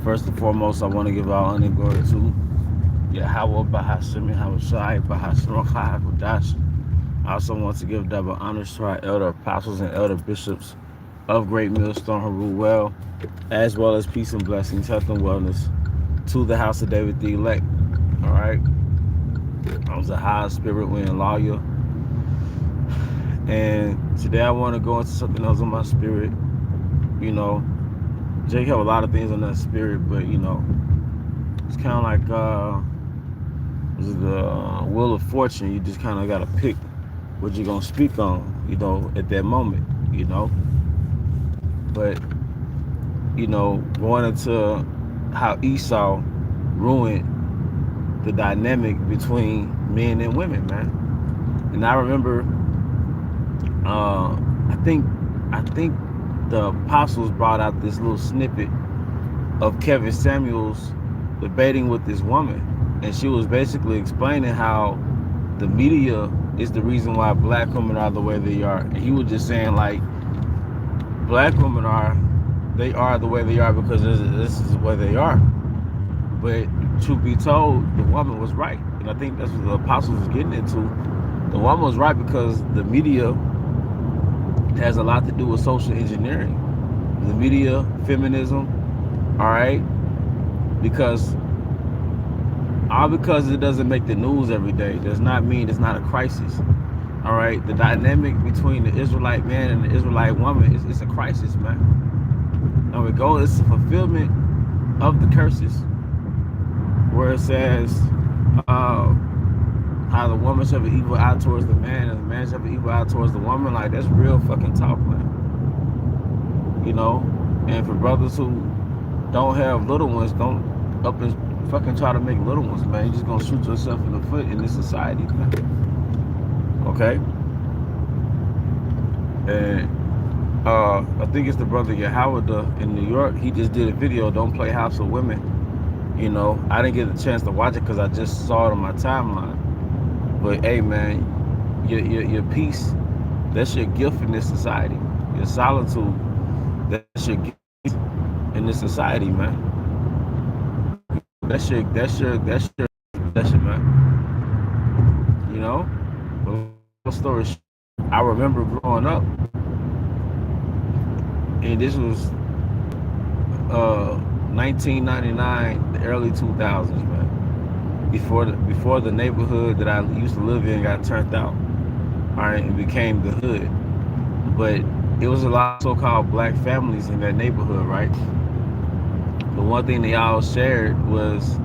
First and foremost, I want to give all honor and glory to Yahweh Bahashim Yahushai Bahashim Hakodash. I also want to give double honors to our elder apostles and elder bishops of Great Millstone who rule as well as peace and blessings, health and wellness to the house of David the elect. All right. I was a high spirit wind lawyer. And today I want to go into something else on my spirit. You know, Jake have a lot of things on that spirit, but it's kind of like the wheel of fortune. You just kind of got to pick what you're gonna speak on, at that moment, But going into how Esau ruined the dynamic between men and women, man. And I remember, I think the apostles brought out this little snippet of Kevin Samuels debating with this woman, and she was basically explaining how the media is the reason why black women are the way they are. And he was just saying, like, black women are the way they are because this is the way they are. But truth be told, the woman was right. And I think that's what the apostles was getting into. The woman was right because the media has a lot to do with social engineering. The media, feminism, all right? Because it doesn't make the news every day does not mean it's not a crisis. All right, the dynamic between the Israelite man and the Israelite woman is a crisis, man. And we go, it's the fulfillment of the curses, where it says how the woman shall be evil eye towards the man, and the man shall be evil eye towards the woman. Like, that's real fucking talk, man. And for brothers who don't have little ones, don't up and fucking try to make little ones, man. You're just gonna shoot yourself in the foot in this society, man. Okay? And I think it's the brother Yahweh in New York. He just did a video, Don't Play House of Women. I didn't get a chance to watch it because I just saw it on my timeline. But hey, man, your peace, that's your gift in this society. Your solitude, that's your gift in this society, man. That's your man. But story, I remember growing up, and this was 1999, the early 2000s, man. Before the neighborhood that I used to live in got turned out, all right, and became the hood. But it was a lot of so-called black families in that neighborhood, right? The one thing they all shared was,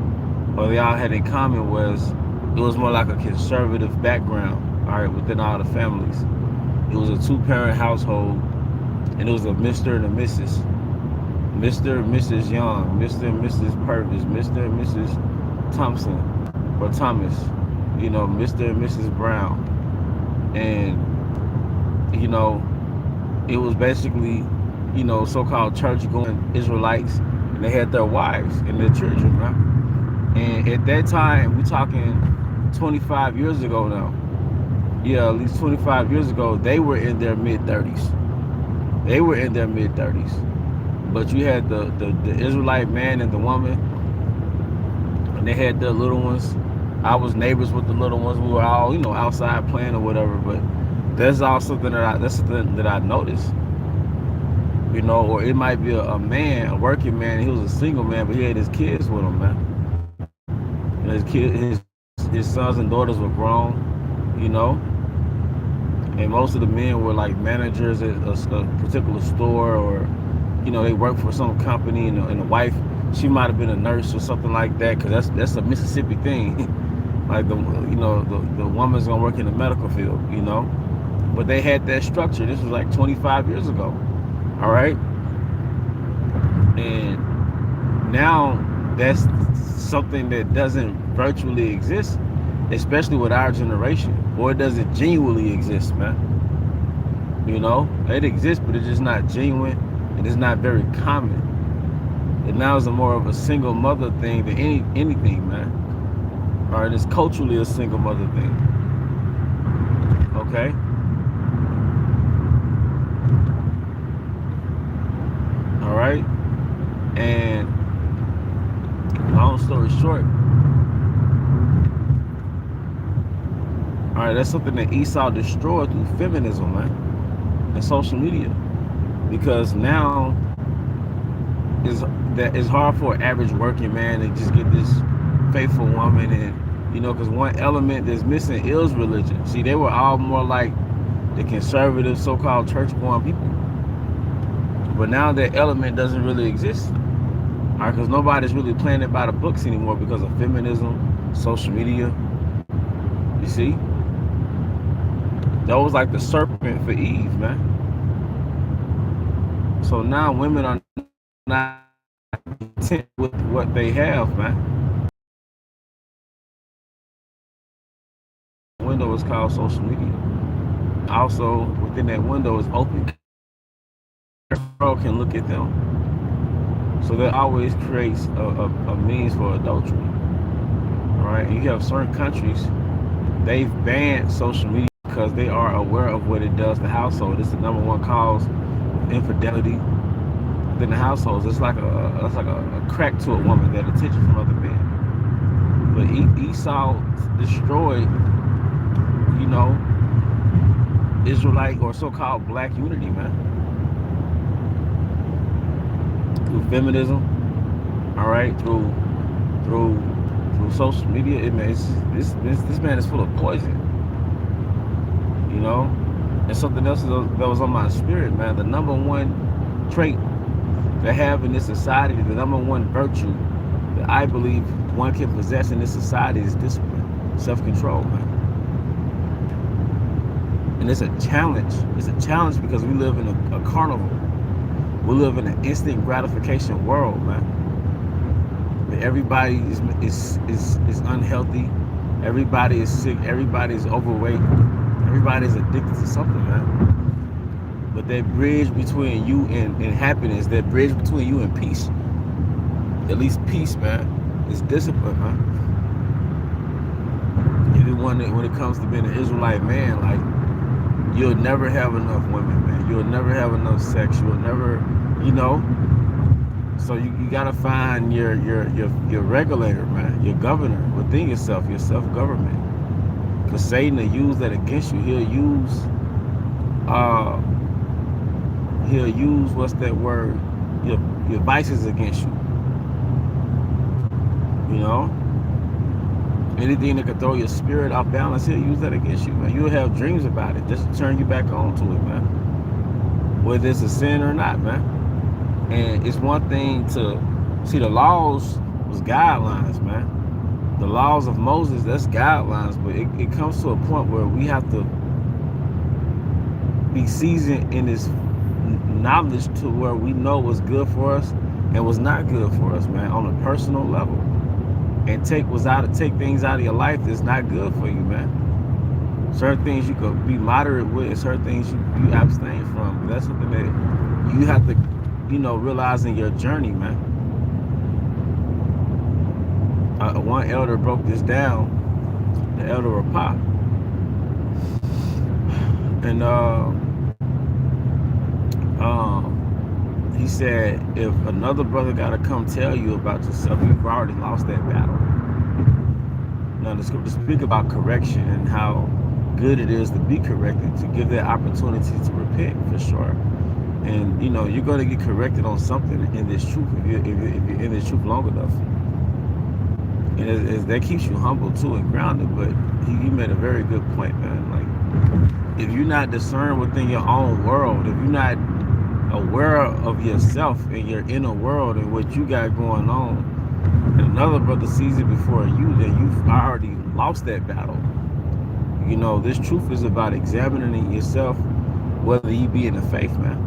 or they all had in common was, it was more like a conservative background, all right, within all the families. It was a two-parent household, and it was a Mr. and a Mrs. Mr. and Mrs. Young, Mr. and Mrs. Purvis, Mr. and Mrs. Thompson, or Thomas, Mr. and Mrs. Brown. And, it was basically, so-called church-going Israelites, and they had their wives and their children, right? And at that time, we're talking 25 years ago now. Yeah, at least 25 years ago, they were in their mid-30s. But you had the Israelite man and the woman, and they had their little ones. I was neighbors with the little ones. We were all, outside playing or whatever. But that's all something that I noticed. Or it might be a man, a working man. He was a single man, but he had his kids with him, man. And his sons and daughters were grown, and most of the men were like managers at a particular store, or they worked for some company, and the wife, she might have been a nurse or something like that, because that's a Mississippi thing. Like the woman's gonna work in the medical field, but they had that structure. This was like 25 years ago, all right? And now that's something that doesn't virtually exist, especially with our generation, or it doesn't genuinely exist, man. It exists, but it's just not genuine, and it's not very common. And now it's more of a single mother thing than anything, man. All right, it's culturally a single mother thing. Okay? All right? And long story short, all right, that's something that Esau destroyed through feminism, man, and social media. Because now is that it's hard for an average working man to just get this faithful woman, and because one element that's missing is religion. See, they were all more like the conservative, so-called church-going people, but now that element doesn't really exist. All right, because nobody's really playing it by the books anymore because of feminism, social media. You see, that was like the serpent for Eve, man. So now women are not content with what they have, man. Window is called social media. Also, within that window is open. The world can look at them. So that always creates a means for adultery. All right, and you have certain countries, they've banned social media because they are aware of what it does to household. It's the number one cause of infidelity within the households. It's like a crack to a woman, that attention from other men. But Esau destroyed, Israelite or so-called black unity, man, through feminism. All right, through social media. This man is full of poison. And something else that was on my spirit, man. The number one trait to have in this society, the number one virtue that I believe one can possess in this society is discipline, self-control, man. And it's a challenge. It's a challenge because we live in a carnival. We live in an instant gratification world, man. Everybody is unhealthy. Everybody is sick. Everybody is overweight. Everybody is addicted to something, man. But that bridge between you and happiness, that bridge between you and peace, at least peace, man, is discipline, man. Even when it comes to being an Israelite man, like, you'll never have enough women, man. You'll never have enough sex. You'll never, So you gotta find your regulator, man, your governor within yourself, your self-government. Because Satan will use that against you. He'll use what's that word? Your vices against you. Anything that could throw your spirit off balance, he'll use that against you, man. You'll have dreams about it just to turn you back on to it, man. Whether it's a sin or not, man. And it's one thing to see, the laws was guidelines, man. The laws of Moses, that's guidelines, but it comes to a point where we have to be seasoned in this knowledge to where we know what's good for us and what's not good for us, man, on a personal level. And take things out of your life that's not good for you, man. Certain things you could be moderate with, certain things you abstain from. That's something that you have to, realize in your journey, man. One elder broke this down, the elder Rapah. And he said, if another brother gotta come tell you about yourself, you've already lost that battle. Now the scripture speak about correction and how good it is to be corrected, to give that opportunity to repent, for sure. And you're gonna get corrected on something in this truth if you're in this truth long enough. And that keeps you humble too and grounded. But he made a very good point, man. Like, if you're not discerned within your own world, if you're not aware of yourself and your inner world and what you got going on, and another brother sees it before you, then you've already lost that battle. This truth is about examining yourself, whether you be in the faith, man.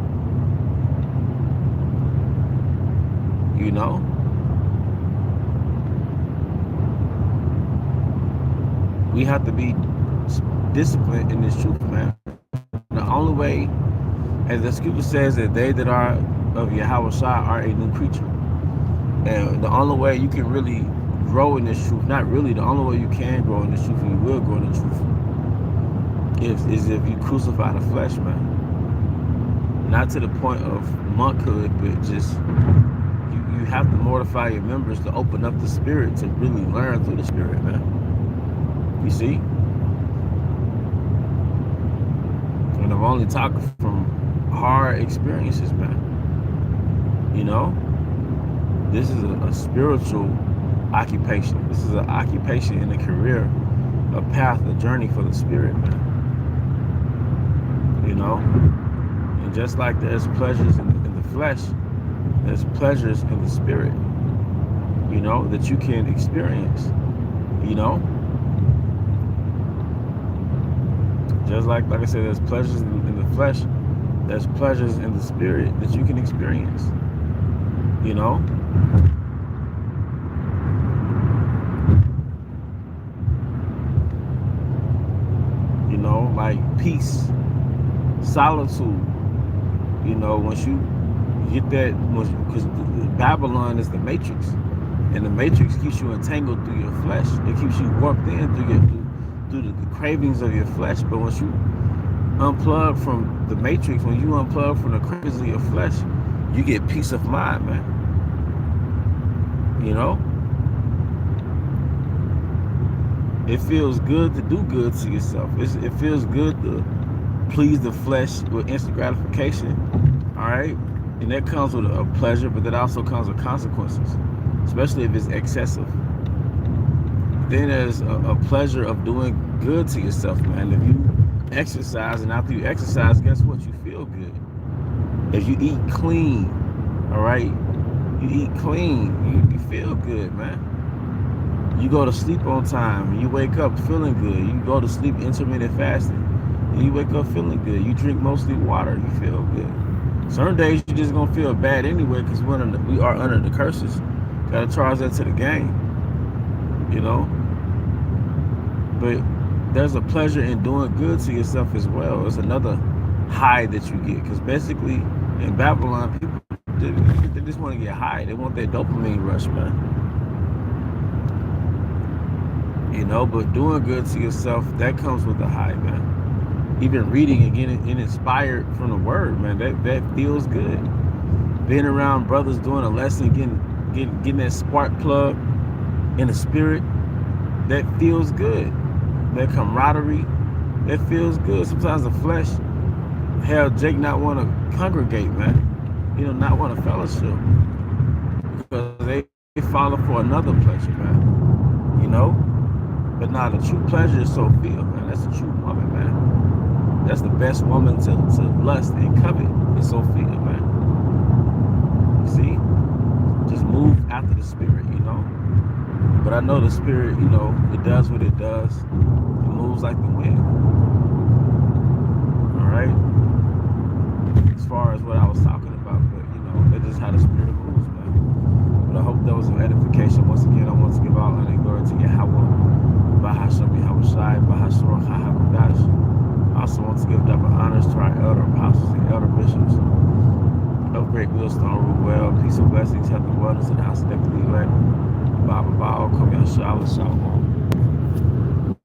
We have to be disciplined in this truth, man. The only way, as the scripture says, that they that are of Yahweh are a new creature. And the only way you can really grow in this truth, not really, the only way you can grow in this truth, and you will grow in the truth, is if you crucify the flesh, man. Not to the point of monkhood, but just you have to mortify your members to open up the spirit to really learn through the spirit, man. You see? And I'm only talking from hard experiences, man. You know? This is a spiritual occupation. This is an occupation in a career, a path, a journey for the spirit, man. You know? And just like there's pleasures in the flesh, there's pleasures in the spirit, you know, that you can experience, you know? Just like I said, there's pleasures in the flesh, there's pleasures in the spirit that you can experience, you know? You know, like peace, solitude, you know, once you get that, because Babylon is the matrix, and the matrix keeps you entangled through your flesh. It keeps you warped in through the cravings of your flesh. But once you unplug from the matrix, when you unplug from the cravings of your flesh, you get peace of mind, man. You know, it feels good to do good to yourself. It feels good to please the flesh with instant gratification. All right. And that comes with a pleasure, but that also comes with consequences, especially if it's excessive. Then there's a pleasure of doing good to yourself, man. If you exercise, and after you exercise, guess what? You feel good. If you eat clean, all right, you eat clean, you feel good, man. You go to sleep on time, and you wake up feeling good. You go to sleep intermittent fasting, and you wake up feeling good. You drink mostly water, you feel good. Some days you're just gonna feel bad anyway because we are under the curses. Gotta charge that to the game, you know. But there's a pleasure in doing good to yourself as well. It's another high that you get, because basically in Babylon, people they just want to get high. They want that dopamine rush, man. You know, but doing good to yourself, that comes with a high, man. Even reading and getting inspired from the word, man, that feels good. Being around brothers doing a lesson, getting that spark plug in the spirit, that feels good. That camaraderie, that feels good. Sometimes the flesh, hell, Jake not want to congregate, man. You know, not want to fellowship, because they follow for another pleasure, man. You know? But now the true pleasure is Sophia, man. That's the true woman, man. That's the best woman to lust and covet is Sophia, man. You see? Just move after the spirit, you know? But I know the spirit, you know, it does what it does. It moves like the wind. All right? As far as what I was talking about, but, you know, that's just how the spirit moves, man. But I hope that was some edification. Once again, I want to give all honor and glory to Yahweh, Bahasham Yahushai, Bahashor HaHakodash. I also want to give double honors to our elder apostles and elder bishops of Great Millstone, rule well, peace and blessings, health and wellness, and house of the elect. Baba Bao, Kom Yashua, Shalom.